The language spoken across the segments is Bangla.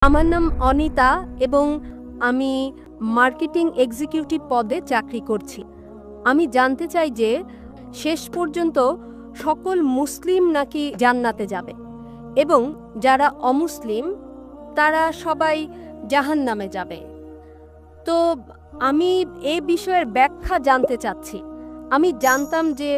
আমার নাম অনিতা এবং আমি মার্কেটিং এক্সিকিউটিভ পদে চাকরি করছি। আমি জানতে চাই যে শেষ পর্যন্ত সকল মুসলিম নাকি জান্নাতে যাবে এবং যারা অমুসলিম তারা সবাই জাহান্নামে যাবে। তো আমি এই বিষয়ের ব্যাখ্যা জানতে চাচ্ছি। আমি জানতাম যে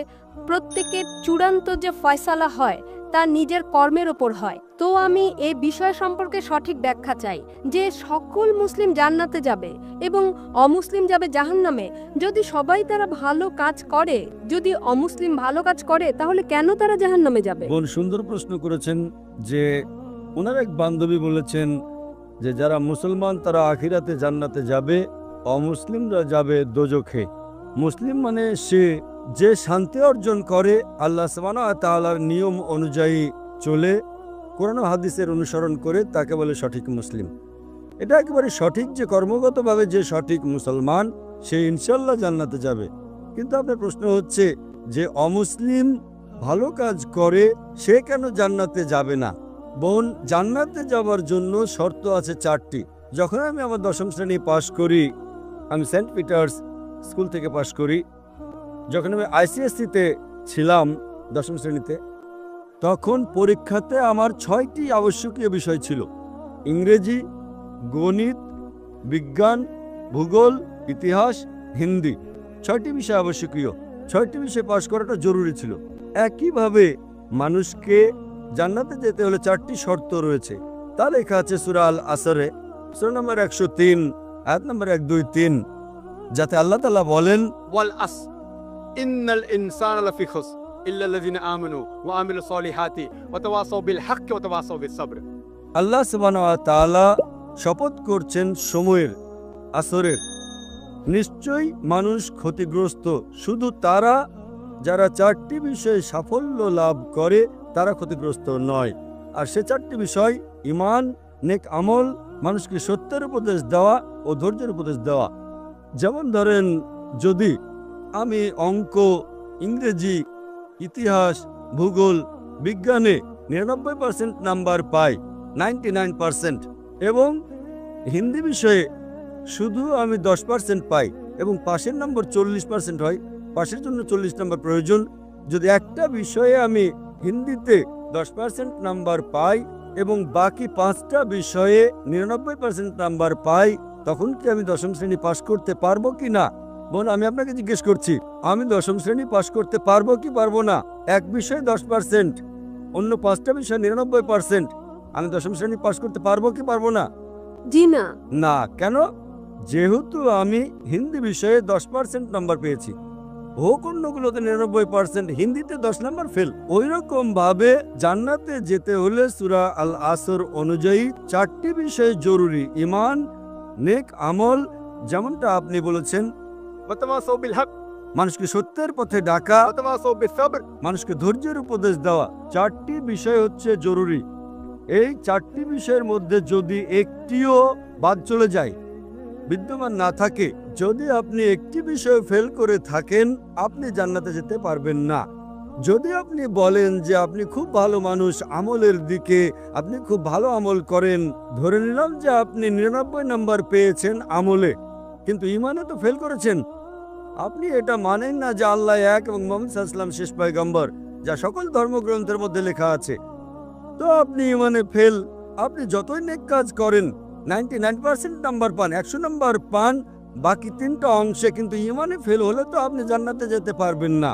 প্রত্যেকের চূড়ান্ত যে ফয়সালা হয় তা নিজের কর্মের ওপর হয়। তো আমি এই বিষয় সম্পর্কে সঠিক ব্যাখ্যা চাই যে সকল মুসলিম জান্নাতে যাবে এবং অমুসলিম যাবে জাহান্নামে। যদি সবাই তারা ভালো কাজ করে, যদি অমুসলিম ভালো কাজ করে, তাহলে কেন তারা জাহান্নামে যাবে? বোন সুন্দর প্রশ্ন করেছেন যে ওনার এক বান্ধবী বলেছেন যে যারা মুসলমান তারা আখিরাতে জান্নাতে যাবে, অমুসলিমরা যাবে দোজখে। মুসলিম মানে সে যে শান্তি অর্জন করে আল্লাহ সুবহানাহু ওয়া তাআলার নিয়ম অনুযায়ী চলে, কোরআন ও হাদিসের অনুসরণ করে, তাকে বলে সঠিক মুসলিম। এটা একেবারে সঠিক যে কর্মগতভাবে যে সঠিক মুসলমান সে ইনশাল্লাহ জান্নাতে যাবে। কিন্তু আপনার প্রশ্ন হচ্ছে যে অমুসলিম ভালো কাজ করে সে কেন জান্নাতে যাবে না? বোন, জান্নাতে যাওয়ার জন্য শর্ত আছে 4টি। যখন আমি আমার 10ম শ্রেণী পাশ করি, আমি সেন্ট পিটার্স স্কুল থেকে পাশ করি। যখন আমি আইসিএসসিতে ছিলাম 10ম শ্রেণীতে, তখন পরীক্ষাতে আমার 6টি আবশ্যকীয় বিষয় ছিল: ইংরেজি, গণিত, বিজ্ঞান, ভূগোল, ইতিহাস, হিন্দি। 6টি বিষয় আবশ্যকীয়। 6টি বিষয় পাশ করাটা জরুরি ছিল। একইভাবে মানুষকে জান্নাতে যেতে হলে 4টি শর্ত রয়েছে। তা লেখা আছে সূরা আল আসরে, সূরা নম্বর 103, আয়াত নম্বর 1, 2, 3, যাতে আল্লাহ তাআলা বলেন, ওয়াল আস ইন্নাল ইনসানা লাফি খুসর ইল্লা আল্লাযিনা আমানু ওয়া আমিলুস সলিহাতি ওয়া তাওয়াসাউ বিল হক ওয়া তাওয়াসাউ বিস sabr। আল্লাহ সুবহানাহু ওয়া তাআলা শপথ করছেন সময়ের, আসরের। নিশ্চয়ই মানুষ ক্ষতিগ্রস্ত, শুধু তারা যারা 4টি বিষয়ে সাফল্য লাভ করে তারা ক্ষতিগ্রস্ত নয়। আর সে 4টি বিষয়: ঈমান, নেক আমল, মানুষকে সত্যের উপদেশ দেওয়া ও ধৈর্যের উপদেশ দেওয়া। যেমন ধরেন, যদি আমি অঙ্ক, ইংরেজি, ইতিহাস, ভূগোল, বিজ্ঞানে 99% নাম্বার পাই, 99%, এবং হিন্দি বিষয়ে শুধু আমি 10% পাই এবং পাশের নম্বর 40% হয়, পাশের জন্য 40 নম্বর প্রয়োজন। যদি একটা বিষয়ে আমি হিন্দিতে 10% নাম্বার পাই এবং বাকি 5টা বিষয়ে 99% নাম্বার পাই, তখন কি আমি 10ম শ্রেণী পাশ করতে পারবো কি না? বোন, আমি আপনাকে জিজ্ঞেস করছি, আমি 10ম শ্রেণী পাশ করতে পারবো কি পারবো না? এক বিষয়ে 10%, অন্য 5টা বিষয়ে 99%, আমি 10ম শ্রেণী পাশ করতে পারবো কি পারবো না? জি না। না। কেন? যেহেতু আমি হিন্দি বিষয়ে 10% নাম্বার পেয়েছি, হোক অন্যগুলোতে 99%, হিন্দিতে 10 নাম্বার ফেল। ওই রকম ভাবে জান্নাতে যেতে হলে সূরা আল আসর অনুযায়ী 4টি বিষয় জরুরি: ঈমান, নেক আমল, যেমনটা আপনি বলেছেন, ওয়া তাওয়াসাউ বিল হক মানুষকে সত্যের পথে ডাকা, ওয়া তাওয়াসাউ বিস sabr। মানুষকে ধৈর্যের উপদেশ দেওয়া। 4টি বিষয় হচ্ছে জরুরি। এই 4টি বিষয়ের মধ্যে যদি একটিও বাদ চলে যায়, বিদ্যমান না থাকে, যদি আপনি একটি বিষয় ফেল করে থাকেন, আপনি জান্নাতে যেতে পারবেন না। যদি আপনি বলেন যে আপনি খুব ভালো মানুষ, আমলের দিকে আপনি খুব ভালো আমল করেন, ধরে নিলাম যে আপনি 99 নাম্বার পেয়েছেন আমলে, কিন্তু ঈমানে তো ফেল করেছেন। আপনি এটা মানেন না যে আল্লাহ এক এবং মুহাম্মদ সাল্লাল্লাহু আলাইহি ওয়াসাল্লাম শেষ পয়গম্বর, যা সকল ধর্মগ্রন্থের মধ্যে লেখা আছে। তো আপনি ঈমানে ফেল। আপনি যতই নেক কাজ করেন, 99% নাম্বার পান, 100 নাম্বার পান বাকি 3টা অংশে, কিন্তু ঈমানে ফেল হলে তো আপনি জান্নাতে যেতে পারবেন না।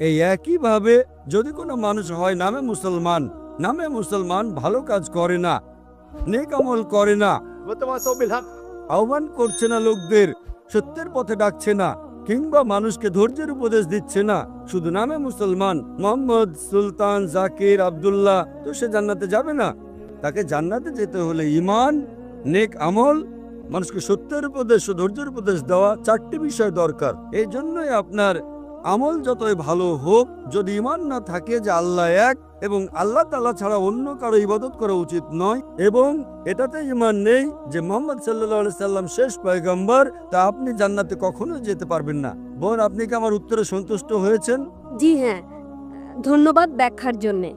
এই একইভাবে যদি কোনো মানুষ হয় নামে মুসলমান, ভালো কাজ করে না, নেক আমল করে না, ওয়া তাওয়াসাউ বিল হক আহ্বান করছে না লোকদের, সত্যের পথে ডাকছে না, কিংবা মানুষকে ধৈর্যের উপদেশ দিচ্ছে না, শুধু নামে মুসলমান, মোহাম্মদ, সুলতান, জাকির, আব্দুল্লাহ, তো সে জান্নাতে যাবে না। তাকে জান্নাতে যেতে হলে ঈমান, নেক আমল, মানুষকে সত্যের উপদেশ ও ধৈর্যের উপদেশ দেওয়া, 4টি বিষয় দরকার। এই জন্যই আপনার আমল যতই ভালো হোক, যদি ঈমান না থাকে যে আল্লাহ এক এবং আল্লাহ তাআলা ছাড়া অন্য কারো ইবাদত করা উচিত নয়, এবং এটাতে ঈমান নেই যে মুহাম্মদ সাল্লাল্লাহু আলাইহি সাল্লাম শেষ পয়গম্বর, তা আপনি জান্নাতে কখনোই যেতে পারবেন না। বোন, আপনি কি আমার উত্তরে সন্তুষ্ট হয়েছেন? জি হ্যাঁ, ধন্যবাদ ব্যাখ্যার জন্যে।